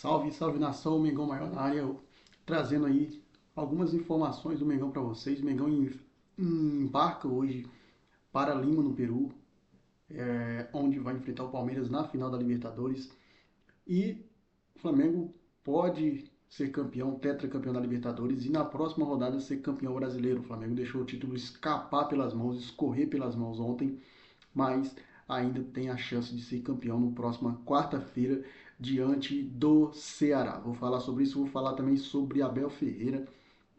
Salve, salve nação, Mengão Maior na área, trazendo aí algumas informações do Mengão para vocês. O Mengão embarca hoje para Lima, no Peru, onde vai enfrentar o Palmeiras na final da Libertadores. E o Flamengo pode ser campeão, tetracampeão da Libertadores e na próxima rodada ser campeão brasileiro. O Flamengo deixou o título escapar pelas mãos, escorrer pelas mãos ontem, mas ainda tem a chance de ser campeão na próxima quarta-feira diante do Ceará. Vou falar sobre isso, vou falar também sobre Abel Ferreira,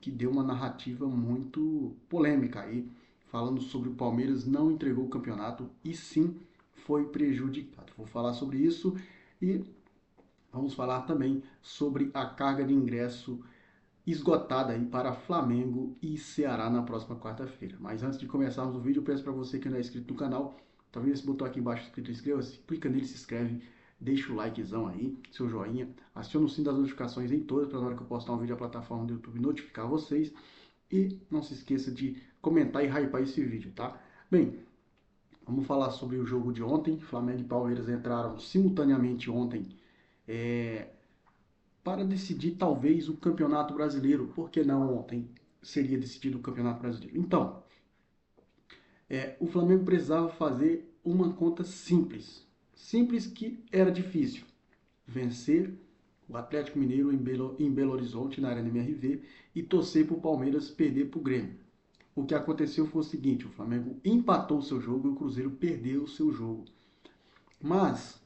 que deu uma narrativa muito polêmica aí, falando sobre o Palmeiras não entregou o campeonato e sim foi prejudicado. Vou falar sobre isso e vamos falar também sobre a carga de ingresso esgotada aí para Flamengo e Ceará na próxima quarta-feira. Mas antes de começarmos o vídeo, eu peço para você que não é inscrito no canal, tá vendo esse botão aqui embaixo escrito inscreva-se? Clica nele, se inscreve, deixa o likezão aí, seu joinha, aciona o sino das notificações em todas para na hora que eu postar um vídeo a plataforma do YouTube notificar vocês e não se esqueça de comentar e hypar esse vídeo, tá? Bem, vamos falar sobre o jogo de ontem. Flamengo e Palmeiras entraram simultaneamente ontem para decidir talvez o Campeonato Brasileiro. Por que não ontem seria decidido o Campeonato Brasileiro? Então, o Flamengo precisava fazer uma conta simples. Simples que era difícil. Vencer o Atlético Mineiro em Belo Horizonte, na Arena MRV, e torcer para o Palmeiras perder para o Grêmio. O que aconteceu foi o seguinte, o Flamengo empatou o seu jogo e o Cruzeiro perdeu o seu jogo. Mas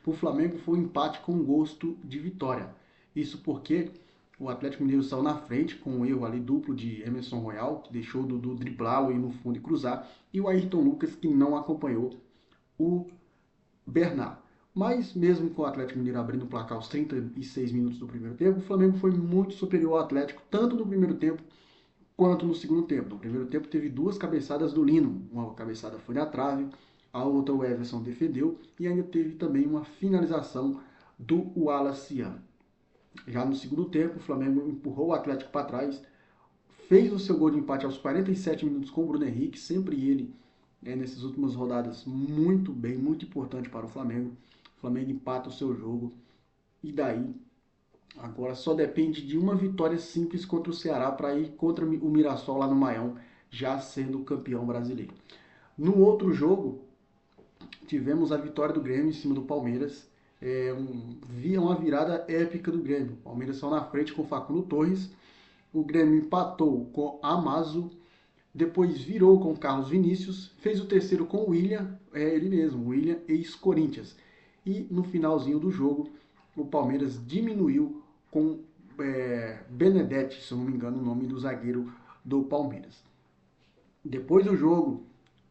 para o Flamengo foi um empate com gosto de vitória. Isso porque o Atlético Mineiro saiu na frente com um erro ali duplo de Emerson Royal, que deixou o Dudu driblá-lo e no fundo e cruzar, e o Ayrton Lucas, que não acompanhou o Bernard. Mas mesmo com o Atlético Mineiro abrindo o placar aos 36 minutos do primeiro tempo, o Flamengo foi muito superior ao Atlético, tanto no primeiro tempo quanto no segundo tempo. No primeiro tempo teve duas cabeçadas do Lino. Uma cabeçada foi na trave, a outra o Everson defendeu e ainda teve também uma finalização do Wallace. Já no segundo tempo, o Flamengo empurrou o Atlético para trás, fez o seu gol de empate aos 47 minutos com o Bruno Henrique, sempre ele, nessas últimas rodadas, muito bem, muito importante para o Flamengo. O Flamengo empata o seu jogo e daí agora só depende de uma vitória simples contra o Ceará para ir contra o Mirassol lá no Maião, já sendo campeão brasileiro. No outro jogo, tivemos a vitória do Grêmio em cima do Palmeiras. Uma virada épica do Grêmio. O Palmeiras saiu na frente com o Facundo Torres. O Grêmio empatou com Amazo. Depois virou com o Carlos Vinícius. Fez o terceiro com o William. É ele mesmo, William, ex-Corinthians. E no finalzinho do jogo, o Palmeiras diminuiu com Benedetti, se eu não me engano, o nome do zagueiro do Palmeiras. Depois do jogo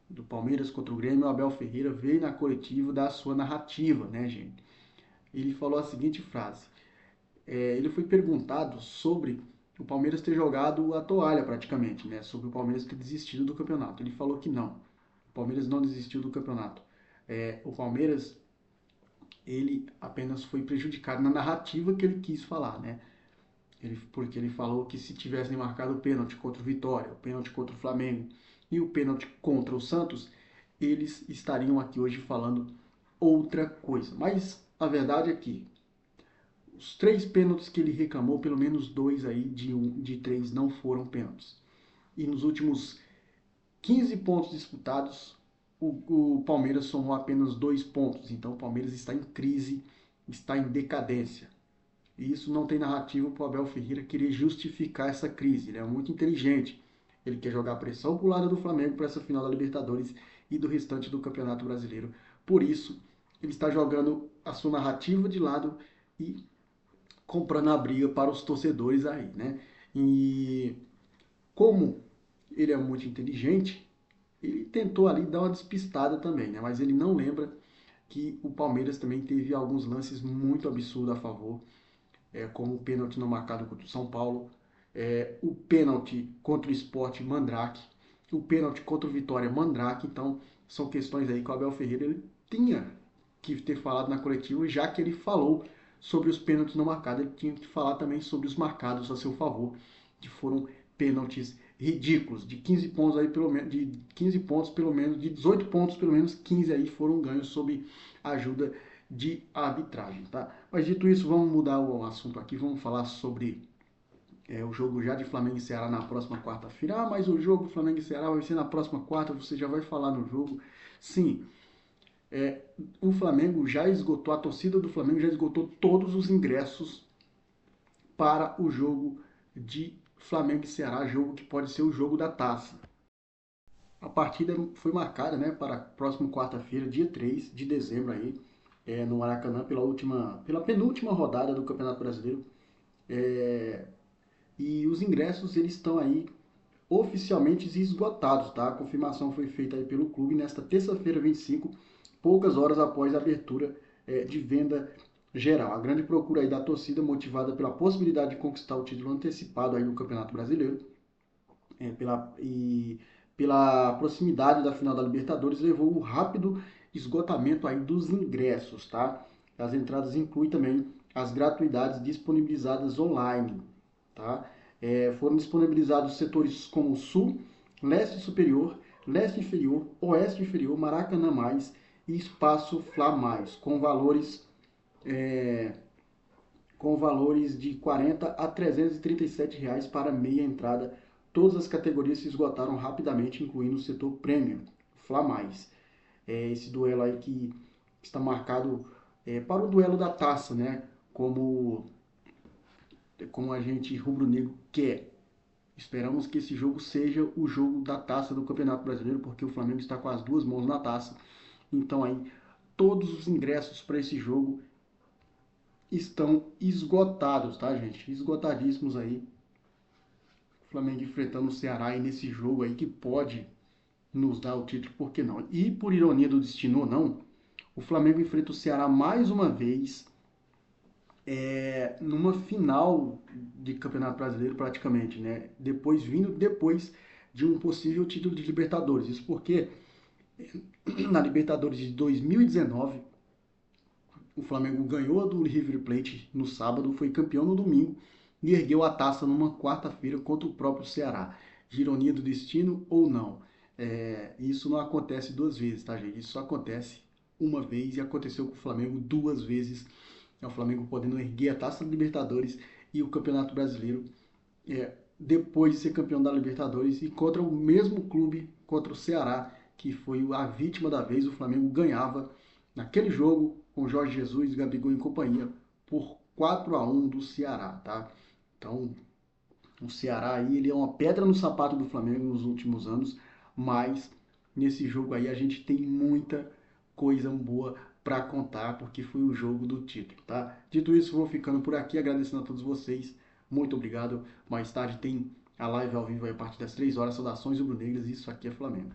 do Palmeiras contra o Grêmio, o Abel Ferreira veio na coletiva dar a sua narrativa, né, gente? Ele falou a seguinte frase. Ele foi perguntado sobre o Palmeiras ter jogado a toalha praticamente, né? Sobre o Palmeiras ter desistido do campeonato. Ele falou que não. O Palmeiras não desistiu do campeonato. O Palmeiras, ele apenas foi prejudicado na narrativa que ele quis falar, né? Porque ele falou que se tivessem marcado o pênalti contra o Vitória, o pênalti contra o Flamengo e o pênalti contra o Santos, eles estariam aqui hoje falando outra coisa. Mas a verdade é que os 3 pênaltis que ele reclamou, pelo menos 2 aí de 3 não foram pênaltis. E nos últimos 15 pontos disputados, o Palmeiras somou apenas 2 pontos. Então o Palmeiras está em crise, está em decadência. E isso não tem narrativa para o Abel Ferreira querer justificar essa crise. Ele é muito inteligente. Ele quer jogar pressão para o lado do Flamengo para essa final da Libertadores e do restante do Campeonato Brasileiro. Por isso, ele está jogando a sua narrativa de lado e comprando a briga para os torcedores aí, né? E como ele é muito inteligente, ele tentou ali dar uma despistada também, né? Mas ele não lembra que o Palmeiras também teve alguns lances muito absurdos a favor, como o pênalti não marcado contra o São Paulo, o pênalti contra o Sport Mandrake, o pênalti contra o Vitória Mandrake. Então, são questões aí que o Abel Ferreira ele tinha que ter falado na coletiva, já que ele falou sobre os pênaltis não marcados, ele tinha que falar também sobre os marcados a seu favor, que foram pênaltis ridículos, de 15 pontos aí pelo menos, de 18 pontos pelo menos 15 aí foram ganhos sob a ajuda de arbitragem, tá? Mas dito isso, vamos mudar o assunto aqui, vamos falar sobre o jogo já de Flamengo e Ceará na próxima quarta-feira. Ah, mas o jogo Flamengo e Ceará vai ser na próxima quarta, você já vai falar no jogo. Sim, o Flamengo já esgotou, a torcida do Flamengo já esgotou todos os ingressos para o jogo de Flamengo e Ceará, jogo que pode ser o jogo da taça. A partida foi marcada, né, para a próxima quarta-feira, dia 3 de dezembro aí, no Maracanã pela penúltima rodada do Campeonato Brasileiro. É, e os ingressos eles estão aí oficialmente esgotados, tá? A confirmação foi feita aí pelo clube nesta terça-feira 25, poucas horas após a abertura de venda geral. A grande procura aí da torcida, motivada pela possibilidade de conquistar o título antecipado aí no Campeonato Brasileiro, pela proximidade da final da Libertadores, levou o rápido esgotamento aí dos ingressos, tá? As entradas incluem também as gratuidades disponibilizadas online, tá? Foram disponibilizados setores como Sul, Leste Superior, Leste Inferior, Oeste Inferior, Maracanã Mais e Espaço Fla Mais, com valores de R$ 40 a R$ 337 reais para meia entrada. Todas as categorias se esgotaram rapidamente, incluindo o setor Premium, Fla Mais. Esse duelo aí que está marcado para o duelo da taça, né? Como a gente rubro-negro quer. Esperamos que esse jogo seja o jogo da taça do Campeonato Brasileiro, porque o Flamengo está com as duas mãos na taça. Então aí todos os ingressos para esse jogo estão esgotados, tá, gente? Esgotadíssimos aí. O Flamengo enfrentando o Ceará aí nesse jogo aí que pode nos dar o título, por que não? E por ironia do destino ou não, o Flamengo enfrenta o Ceará mais uma vez numa final de Campeonato Brasileiro praticamente, né? Vindo depois de um possível título de Libertadores. Isso porque na Libertadores de 2019 o Flamengo ganhou do River Plate no sábado, foi campeão no domingo e ergueu a taça numa quarta-feira contra o próprio Ceará. De ironia do destino ou não? Isso não acontece duas vezes, tá, gente? Isso só acontece uma vez e aconteceu com o Flamengo duas vezes. É o Flamengo podendo erguer a taça da Libertadores e o Campeonato Brasileiro depois de ser campeão da Libertadores e contra o mesmo clube, contra o Ceará, que foi a vítima da vez. O Flamengo ganhava naquele jogo com Jorge Jesus, Gabigol e companhia por 4-1 do Ceará, tá? Então, o Ceará aí, ele é uma pedra no sapato do Flamengo nos últimos anos, mas nesse jogo aí a gente tem muita coisa boa para contar, porque foi o jogo do título, tá? Dito isso, vou ficando por aqui, agradecendo a todos vocês. Muito obrigado. Mais tarde tem a live ao vivo aí a partir das 3 horas. Saudações rubro-negras. Isso aqui é Flamengo.